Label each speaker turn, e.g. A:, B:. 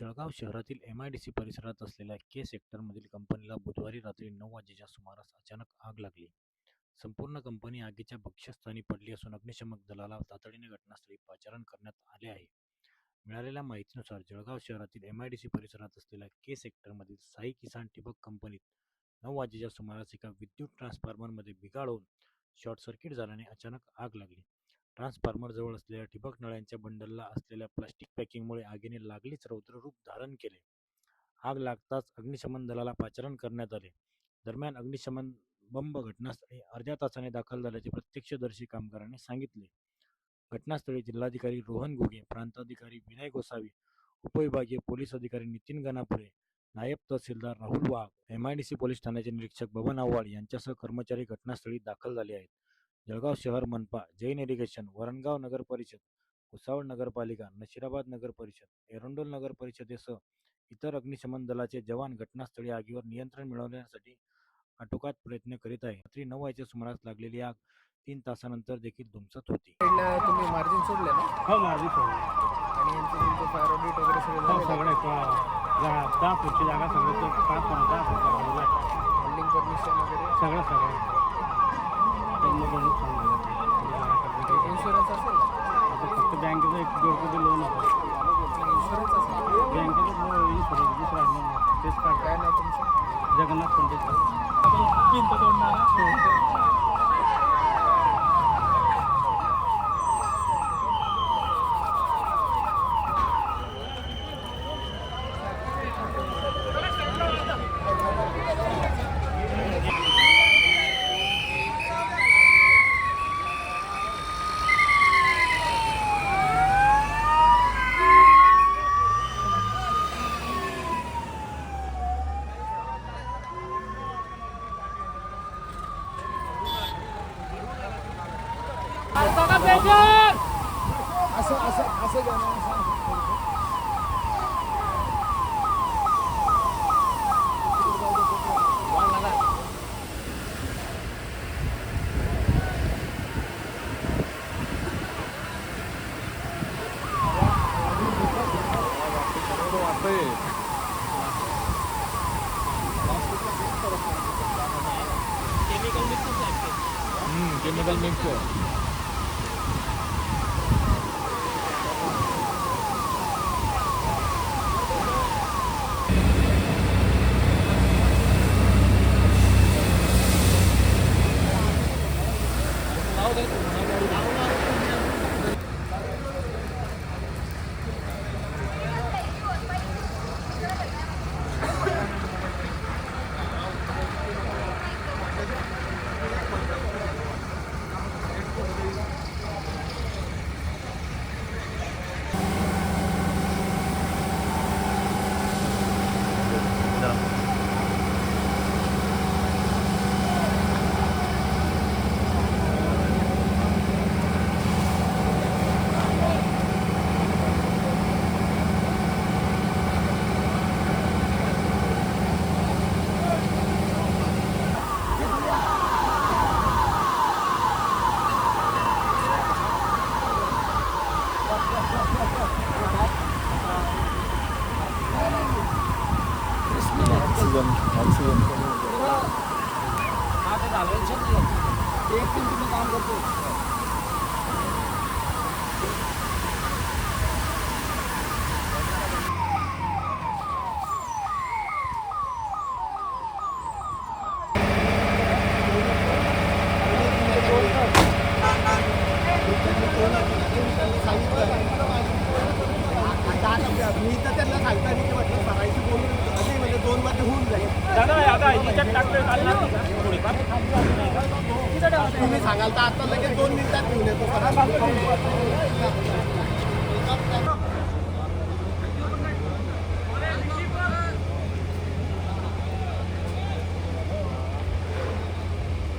A: जळगाव शहरातील एमआयडीसी परिसरात असलेल्या के सेक्टरमधील कंपनीला बुधवारी रात्री 9 वाजेच्या सुमारास अचानक आग लागली. संपूर्ण कंपनी आगीच्या भक्ष्यस्थानी पडली असून अग्निशमन दलाला तातडीने घटनास्थळी पाचारण करण्यात आले आहे. मिळालेल्या माहितीनुसार जळगाव शहरातील एमआयडीसी परिसरात असलेल्या के सेक्टरमधील साई किसान ठिबक कंपनीत 9 वाजेच्या सुमारास एका विद्युत ट्रान्सफॉर्मरमध्ये बिघाड होऊन शॉर्ट सर्किट झाल्याने अचानक आग लागली. ट्रान्सफॉर्मर जवळ असलेल्या ठिबक नळ्यांच्या बंडलला असलेल्या प्लास्टिक पॅकिंगमुळे आगीने लागलीच रौद्ररूप धारण केले. आग लागताच अग्निशमन दलाला पाचारण करण्यात आले. दरम्यान अग्निशमन बंब घटनास्थळी अर्ध्या तासाने दाखल झाल्याचे प्रत्यक्षदर्शी कामगारांनी सांगितले. घटनास्थळी जिल्हाधिकारी रोहन घुगे, प्रांताधिकारी विनय गोसावी, उपविभागीय पोलीस अधिकारी नितीन गणापुरे, नायब तहसीलदार राहुल वाघ, एमआयडीसी पोलीस ठाण्याचे निरीक्षक बबन आव्हाड यांच्यासह कर्मचारी घटनास्थळी दाखल झाले आहेत. जळगाव शहर मनपा, जैन इरिगेशन, वरणगाव नगर परिषद, भुसावळ नगरपालिका, नशिराबाद नगर परिषद, एरंडोल नगर परिषदेसह इतर अग्निशमन दलाचे जवान घटनास्थळी आगीवर नियंत्रण मिळवण्यासाठी आटोकाट प्रयत्न करीत आहे. रात्री 9 वाजेच्या सुमारास लागलेली आग 3 तासानंतर देखील धुमसत होती.
B: तुम्ही मार्जिन सोडले ना?
C: हो, मार्जिन सोडले.
B: आणि यांचं तुमचं फायर ऑडिट वगैरे
C: सगळे 10 फूटची जागा सगळं 5
B: बिल्डिंग परमिशन वगैरे
C: सगळं
B: इन्शुरन्स असेल ना?
C: आता फक्त बँकेचं 1-2 कोटी लोन होतं.
B: इन्शुरन्स असेल.
C: बँकेचं इन्शुरन्स दुसरा तेच
B: काय नाव तुमचं?
C: जगन्नाथ पंडित.
B: असं
A: केमिकल मिक्स ऑक्सिजन काम करतो. मी तर त्यांना सांगता की म्हटलं सरायची बोलून असे म्हणजे 2 मध्ये होऊन जाईल. तुम्ही सांगाल तर आता लगेच 2 मिनिटात घेऊन येतो.